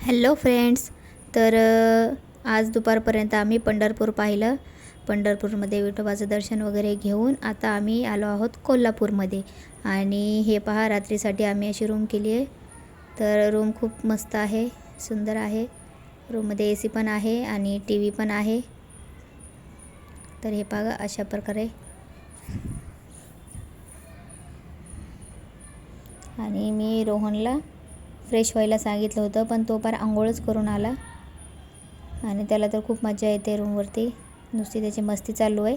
Hello friends. तर आज दुपारपर्यंत आम्ही पंढरपूर पाहिलं. पंढरपूरमध्ये विठोबाचं दर्शन वगैरे घेऊन आता आम्ही आलो आहोत कोल्हापूरमध्ये. आणि हे पहा, रात्रीसाठी आम्ही अशी रूम केली आहे. तर रूम खूप मस्त आहे, सुंदर आहे. रूममध्ये AC पण आहे आणि TV पण आहे. तर हे पहा अशा प्रकारे. आणि मी रोहनला फ्रेश व्हायला सांगितलं होतं, पण तो पार आंघोळच करून आला. आणि त्याला तर खूप मजा येते रूमवरती, नुसती त्याची मस्ती चालू आहे.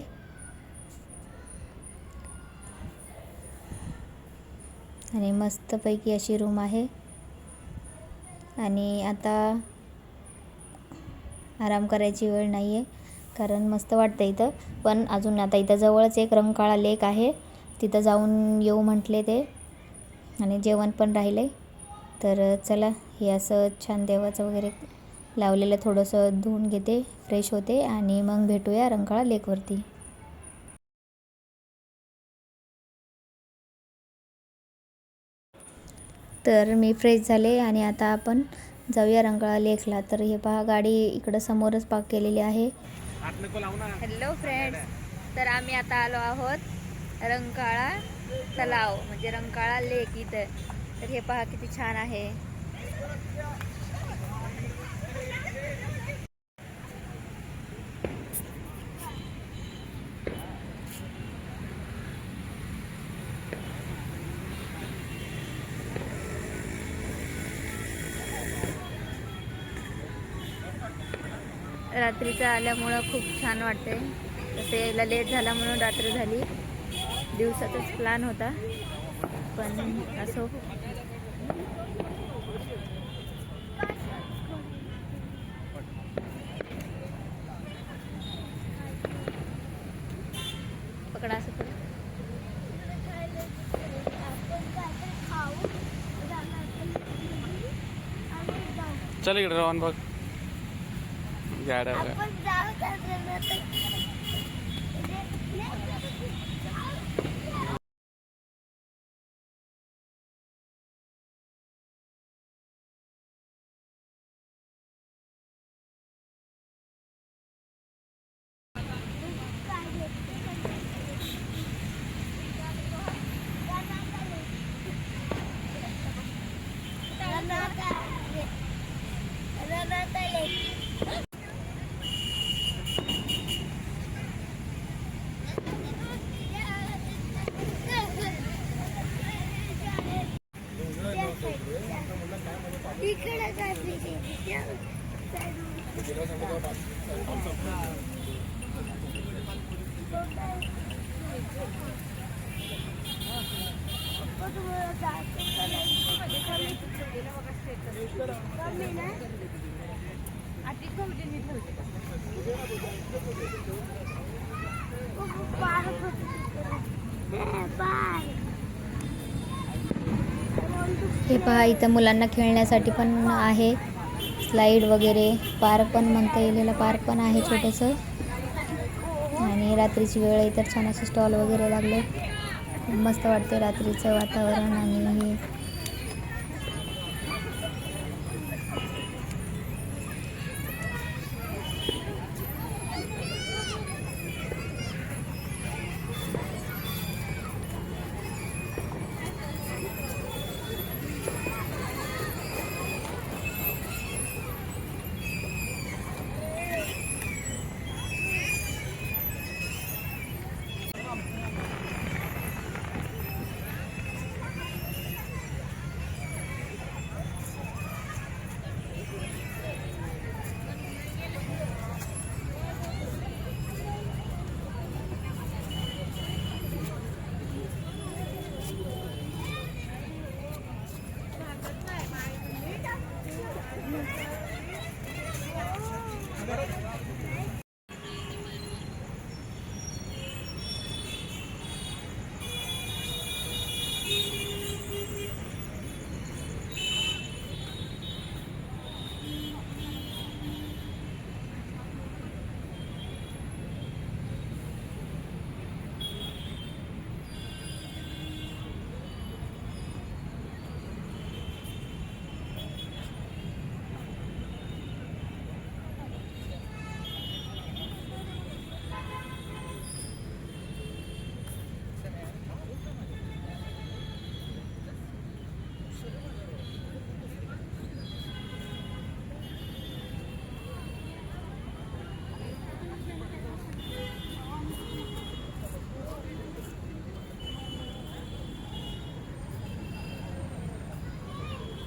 आणि मस्तपैकी अशी रूम आहे. आणि आता आराम करायची वेळ नाही आहे, कारण मस्त वाटतं इथं. पण अजून आता इथं जवळच एक रंकाळा लेक आहे, तिथं जाऊन येऊ म्हटले ते. आणि जेवण पण राहिले. तर चला, हे असं छान देवाचं वगैरे लावलेलं थोडंसं धुवून घेते, फ्रेश होते आणि मग भेटूया रंकाळा लेकवरती. तर मी फ्रेश झाले आणि आता आपण जाऊया रंकाळा लेकला. तर हे पहा, गाडी इकडं समोरच पार्क केलेली आहे. Hello friends. तर आम्ही आता आलो आहोत रंकाळा तलाव, म्हणजे रंकाळा लेक इथं. तर हे पहा किती छान आहे. रात्रीचं आल्यामुळं खूप छान वाटते. तसं यायला लेट झाला म्हणून रात्र झाली. दिवसाचाच प्लॅन होता, पण असं पकडा असं करू. चल इकडे राहून बघ गाड्या. हे पहा, इथं मुलांना खेळण्यासाठी पण आहे, स्लाईड वगैरे, पार्क पण म्हणता येईल, पार्क पण आहे छोटंसं. आणि रात्रीची वेळ आहे तर छान असे स्टॉल वगैरे लागले. मस्त वाटते रात्रीचं वातावरण. आणि हे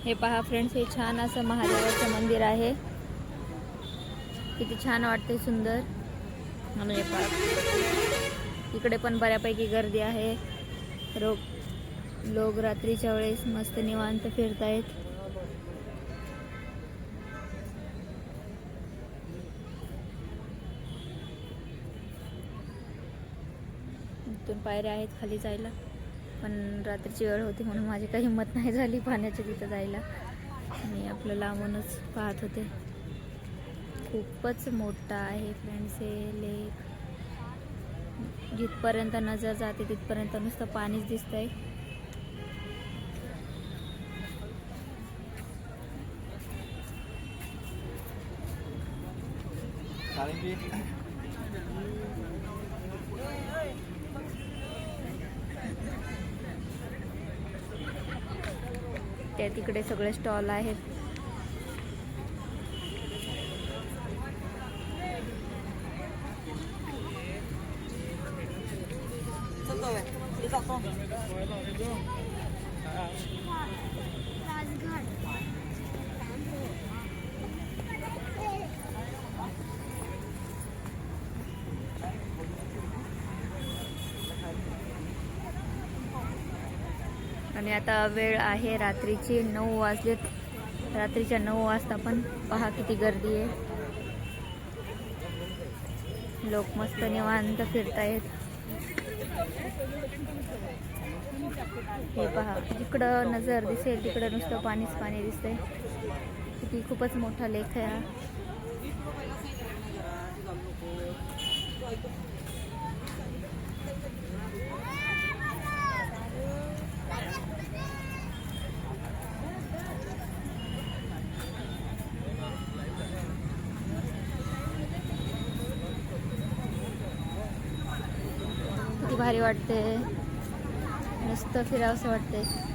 हे पहा फ्रेंड्स, हे छान असं महादेवाचं मंदिर आहे. किती छान वाटते, सुंदर. आणि हे पहा इकडे पण बऱ्यापैकी गर्दी आहे. लोक रात्रीच्या वेळेस मस्त निवांत फिरतायत. इथून पायऱ्या आहेत खाली जायला, पण रात्रीची वेळ होती म्हणून माझी काही हिंमत नाही झाली पाण्याच्या तिथं जायला. मी आपलं लांबूनच पाहत होते. खूपच मोठा आहे फ्रेंड्स हे लेक. जिथपर्यंत नजर जाते तिथपर्यंत नुसतं पाणीच दिसतंय. त्या तिकडे सगळे स्टॉल आहेत. आणि आता वेळ आहे रात्रीची 9 वाजलेत. रात्रीच्या 9 वाजता पण पहा किती गर्दी आहे. लोक मस्त निवांत फिरतायत. हे पहा, जिकडं नजर दिसेल तिकडं नुसतं पाणीच पाणी दिसतंय. किती खूपच मोठा लेक आहे हा. किती भारी वाटते, नुसतं फिरावंसं वाटते.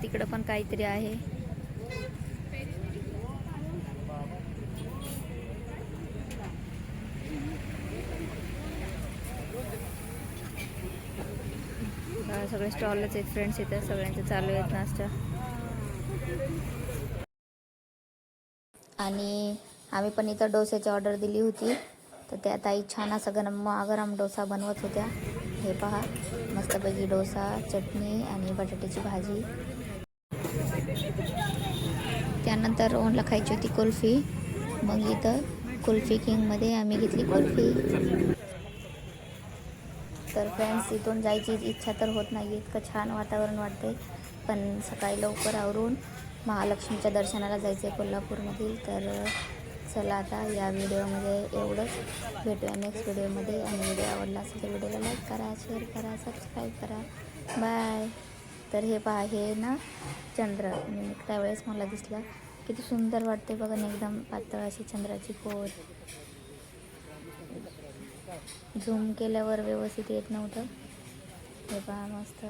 तिकडं पण काहीतरी आहे. सगळे स्टॉलच आहेत फ्रेंड्स. इथं सगळ्यांचे चालू आहेत नाश्ता. आणि आम्ही पण इथं डोस्याची ऑर्डर दिली होती, तर त्या ताई छान असा गरम डोसा बनवत होत्या. हे पहा, मस्तपैकी डोसा, चटणी आणि बटाट्याची भाजी. त्यानंतर ओनला खायची होती कुल्फी. मग इथं कुल्फी किंगमध्ये आम्ही घेतली कुल्फी. तर फ्रेंड्स, इथून जायची इच्छा तर होत नाही, इतकं छान वातावरण वाटते. पण सकाळी लवकर आवरून महालक्ष्मीच्या दर्शनाला जायचं आहे कोल्हापूरमधील. तर चला, आता या व्हिडिओमध्ये एवढंच. भेटूया नेक्स्ट व्हिडिओमध्ये. आणि व्हिडिओ आवडला असेल तर व्हिडिओला लाईक करा, शेअर करा, सबस्क्राईब करा. बाय. तर हे पहा, हे ना चंद्र मी त्यावेळेस मला दिसला. किती सुंदर वाटते बघा ना, एकदम पातळ अशी चंद्राची पोत. झूम केल्यावर व्यवस्थित येत नव्हतं. हे पहा मस्त.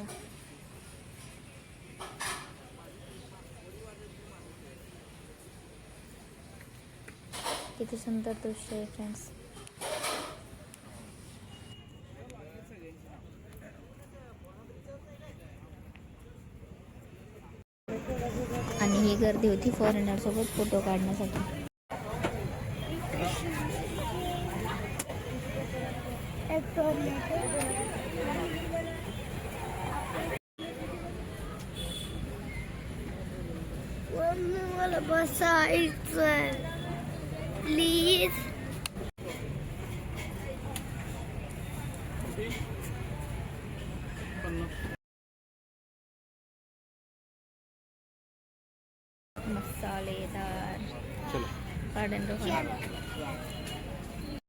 किती सुंदर दृश्य आहे फ्रेंड्स. आणि ही गर्दी होती फॉरेनर सोबत फोटो काढण्यासाठी. मला बसायचं प्लीज. मसालेदार. गार्डन